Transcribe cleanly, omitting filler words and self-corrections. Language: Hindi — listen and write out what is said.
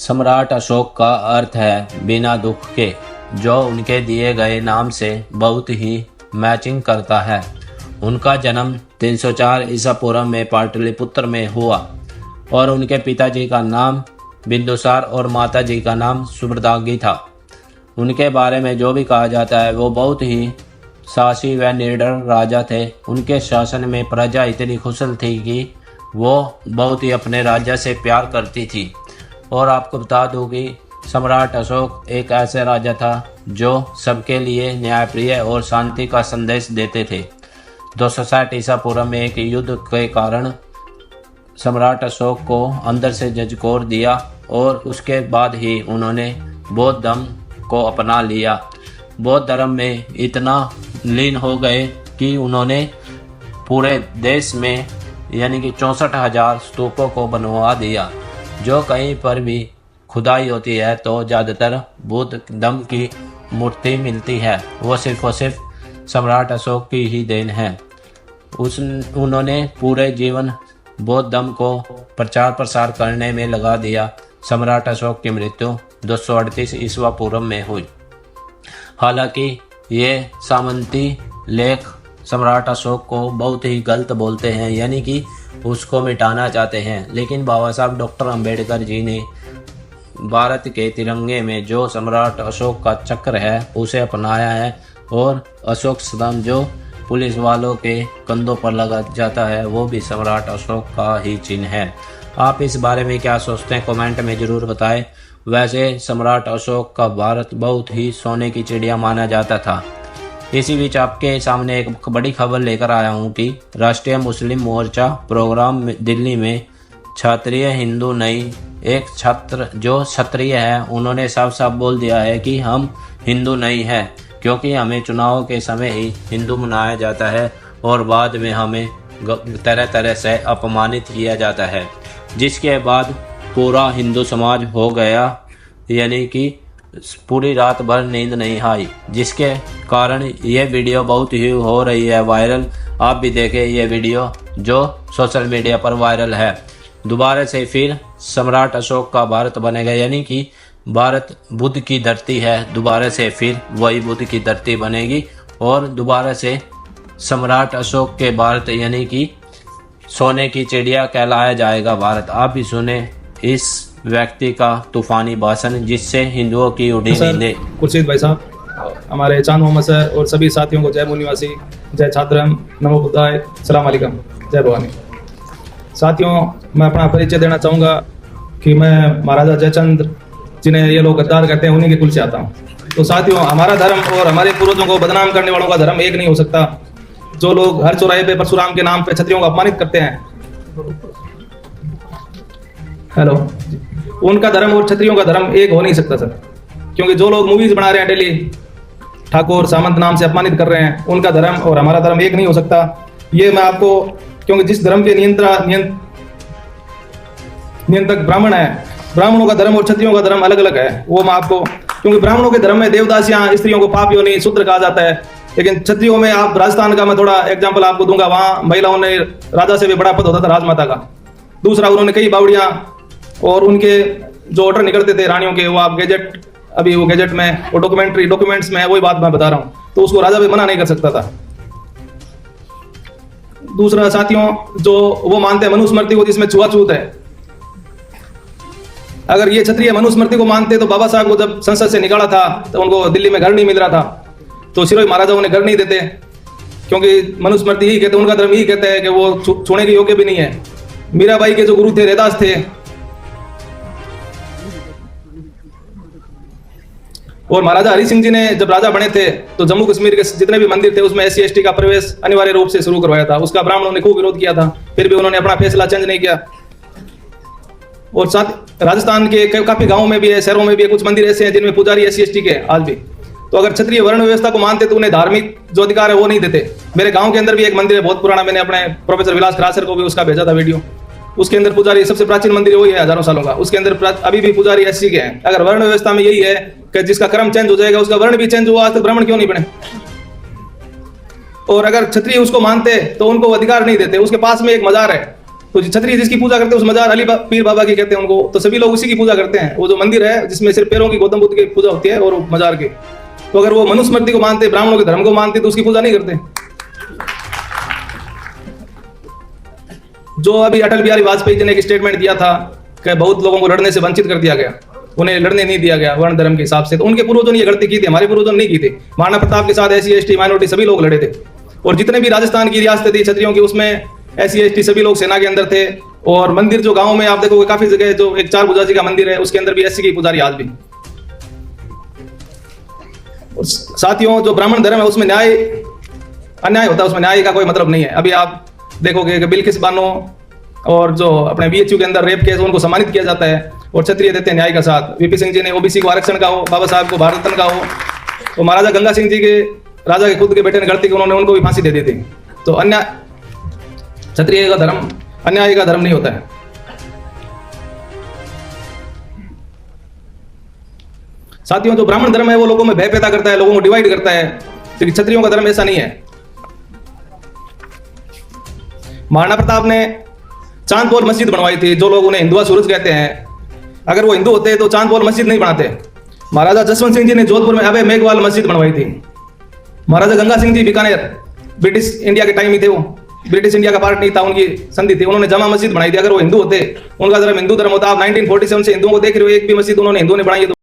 सम्राट अशोक का अर्थ है बिना दुख के, जो उनके दिए गए नाम से बहुत ही मैचिंग करता है। उनका जन्म 304 ईसा पूर्व में पाटलिपुत्र में हुआ और उनके पिताजी का नाम बिंदुसार और माताजी का नाम सुभद्रांगी था। उनके बारे में जो भी कहा जाता है वो बहुत ही साहसी व निडर राजा थे। उनके शासन में प्रजा इतनी खुशल थी कि वो बहुत ही अपने राजा से प्यार करती थी। और आपको बता दूं कि सम्राट अशोक एक ऐसे राजा था जो सबके लिए न्यायप्रिय और शांति का संदेश देते थे। 260 ईसा पूर्व में एक युद्ध के कारण सम्राट अशोक को अंदर से झकझोर दिया और उसके बाद ही उन्होंने बौद्ध धर्म को अपना लिया। बौद्ध धर्म में इतना लीन हो गए कि उन्होंने पूरे देश में यानी कि 64,000 स्तूपों को बनवा दिया। जो कहीं पर भी खुदाई होती है तो ज़्यादातर बुद्ध धर्म की मूर्ति मिलती है। वो सिर्फ और सिर्फ सम्राट अशोक की ही देन है। उन्होंने पूरे जीवन बौद्ध धर्म को प्रचार प्रसार करने में लगा दिया। सम्राट अशोक की मृत्यु 238 ईस्वी पूर्व में हुई। हालांकि ये सामंती लेख सम्राट अशोक को बहुत ही गलत बोलते हैं, यानी कि उसको मिटाना चाहते हैं। लेकिन बाबा साहब डॉक्टर अंबेडकर जी ने भारत के तिरंगे में जो सम्राट अशोक का चक्र है उसे अपनाया है और अशोक स्तंभ जो पुलिस वालों के कंधों पर लगा जाता है वो भी सम्राट अशोक का ही चिन्ह है। आप इस बारे में क्या सोचते हैं कमेंट में ज़रूर बताएं। वैसे सम्राट अशोक का भारत बहुत ही सोने की चिड़िया माना जाता था। इसी बीच आपके सामने एक बड़ी खबर लेकर आया हूँ कि राष्ट्रीय मुस्लिम मोर्चा प्रोग्राम दिल्ली में क्षत्रिय हिंदू नहीं, एक छात्र जो क्षत्रिय है उन्होंने साफ साफ बोल दिया है कि हम हिंदू नहीं हैं, क्योंकि हमें चुनाव के समय ही हिंदू मनाया जाता है और बाद में हमें तरह तरह से अपमानित किया जाता है, जिसके बाद पूरा हिंदू समाज हो गया, यानी कि पूरी रात भर नींद नहीं आई, जिसके कारण ये वीडियो बहुत ही हो रही है वायरल। आप भी देखें ये वीडियो जो सोशल मीडिया पर वायरल है। दोबारा से फिर सम्राट अशोक का भारत बनेगा, यानी कि भारत बुद्ध की धरती है, दोबारा से फिर वही बुद्ध की धरती बनेगी और दोबारा से सम्राट अशोक के भारत यानी कि सोने की चिड़िया कहलाया जाएगा भारत। आप भी सुने इस व्यक्ति का तूफानी भाषण जिससे हिंदुओं की उड़ी नींदें। खुर्शीद भाई साहब, हमारे चांद मोहम्मद सर और सभी साथियों को जय भू निवासी, जय छात्रम, नमो बुद्धाय, सलाम अलैकुम, जय भवानी। साथियों, मैं अपना परिचय देना चाहूँगा कि मैं महाराजा जयचंद्र जिन्हें ये लोग गद्दार कहते हैं उन्हीं के कुल से आता हूँ। तो साथियों, हमारा धर्म और हमारे पूर्वजों को बदनाम करने वालों का धर्म एक नहीं हो सकता। जो लोग हर चौराहे पे परशुराम के नाम पे क्षत्रियों को अपमानित करते हैं, हेलो, उनका धर्म और क्षत्रियों का धर्म एक हो नहीं सकता सर। क्योंकि जो लोग मूवीज बना रहे हैं डेली ठाकुर सामंत नाम से अपमानित कर रहे हैं, उनका धर्म और हमारा धर्म एक नहीं हो सकता। ये मैं आपको, क्योंकि जिस धर्म के नियंत्रक ब्राह्मण है, ब्राह्मणों का धर्म और क्षत्रियों का धर्म अलग अलग है, वो मैं आपको, क्योंकि ब्राह्मणों के धर्म में देवदासियां स्त्रियों को पाप योनि शूद्र कहा जाता है, लेकिन क्षत्रियों में आप राजस्थान का मैं थोड़ा एग्जाम्पल आपको दूंगा, वहां महिलाओं ने राजा से भी बड़ा पद होता था राजमाता का। दूसरा, उन्होंने कई बावड़ियां और उनके जो ऑर्डर निकलते थे रानियों के, वो आप गैजेट, अभी वो गैजेट में वो डॉक्यूमेंट्स में है, वही बात मैं बता रहा हूँ, तो उसको राजा भी मना नहीं कर सकता था। दूसरा साथियों, जो वो मानते हैं मनुस्मृति को जिसमें छुआछूत है, अगर ये क्षत्रिय मनुस्मृति को मानते तो बाबा साहब को जब संसद से निकाला था तो उनको दिल्ली में घर नहीं मिल रहा था, तो सिरोही महाराजा उन्हें घर नहीं देते, क्योंकि मनुस्मृति यही कहते, उनका धर्म यही कहता है कि वो छूने के योग्य भी नहीं है। मीराबाई के जो गुरु थे रैदास थे, और महाराजा हरि सिंह जी ने जब राजा बने थे तो जम्मू कश्मीर के जितने भी मंदिर थे उसमें SC ST का प्रवेश अनिवार्य रूप से शुरू करवाया था। उसका ब्राह्मणों ने खूब विरोध किया था, फिर भी उन्होंने अपना फैसला चेंज नहीं किया। और साथ राजस्थान के काफी गांवों में भी है, शहरों में भी है, कुछ मंदिर ऐसे हैं जिनमें पुजारी SC ST के आज भी। तो अगर क्षत्रिय वर्ण व्यवस्था को मानते तो उन्हें धार्मिक जो अधिकार है वो नहीं देते। मेरे गाँव के अंदर भी एक मंदिर है बहुत पुराना, मैंने अपने प्रोफेसर विलास खरासर को भी उसका भेजा था वीडियो। उसके अंदर पुजारी, सबसे प्राचीन मंदिर वही है, हजारों सालों का, उसके अंदर अभी भी पुजारी SC के हैं। अगर वर्ण व्यवस्था में यही है कि जिसका कर्म चेंज हो जाएगा उसका वर्ण भी चेंज हुआ, आज तक ब्राह्मण क्यों नहीं बने? और अगर क्षत्रिय उसको मानते तो उनको अधिकार नहीं देते। उसके पास में एक मजार है, तो क्षत्रिय जिसकी पूजा करते हैं उस मजार पीर बाबा की कहते हैं उनको, तो सभी लोग उसी की पूजा करते हैं। वो जो मंदिर है जिसमें सिर्फ पैरों की गौतम बुद्ध की पूजा होती है और मजार की, तो अगर वो मनुस्मृति को मानते, ब्राह्मणों के धर्म को मानते तो उसकी पूजा नहीं करते। जो अभी अटल बिहारी वाजपेयी जी ने एक स्टेटमेंट दिया था कि बहुत लोगों को लड़ने से वंचित कर दिया गया, उन्हें लड़ने नहीं दिया गया वर्ण धर्म के हिसाब से, तो उनके पूर्वजों ने ये गलती की थी, हमारे पूर्वजों ने नहीं की थी। महाराणा प्रताप के साथ SC ST माइनॉरिटी सभी लोग लड़े थे, और जितने भी राजस्थान की रियासतें थी क्षत्रियों की उसमें SC ST सभी लोग सेना के अंदर थे। और मंदिर जो गांव में आप देखोगे काफी जगह, जो एक चार भुजा जी का मंदिर है उसके अंदर भी SC की पुजारी आज भी। और साथियों, जो ब्राह्मण धर्म है उसमें न्याय अन्याय होता है, उसमें न्याय का कोई मतलब नहीं है। अभी आप देखोगे कि बिल्किस बानो और जो अपने BHU के अंदर रेप केस उनको सम्मानित किया जाता है और क्षत्रिय देते हैं न्याय का साथ। VP सिंह जी ने OBC को आरक्षण का हो, बाबा साहब को भारत रत्न का हो, तो महाराजा गंगा सिंह जी के राजा के खुद के बेटे ने गलती की, उन्होंने उनको भी फांसी दे दी थी। तो अन्याय, क्षत्रिय का धर्म अन्याय का धर्म नहीं होता है। साथियों, जो ब्राह्मण धर्म है वो लोगों में भय पैदा करता है, लोगों को डिवाइड करता है, लेकिन क्षत्रियों का धर्म ऐसा नहीं है। महाराणा प्रताप ने चांदपोल मस्जिद बनवाई थी, जो लोग उन्हें हिंदुआ सूरज कहते हैं, अगर वो हिंदू होते तो चांदपोल मस्जिद नहीं बनाते। महाराजा जसवंत सिंह जी ने जोधपुर में अभय मेघवाल मस्जिद बनवाई थी। महाराजा गंगा सिंह जी बीकानेर, ब्रिटिश इंडिया के टाइम ही थे, वो ब्रिटिश इंडिया का पार्ट नहीं था, उनकी संधि थी, उन्होंने जमा मस्जिद बनाई थी। अगर वो हिंदू होते, उनका धर्म हिंदू धर्म होता, आप 1947 से हिंदुओं को देख रहे हो, एक भी मस्जिद उन्होंने हिंदुओं ने बनाई है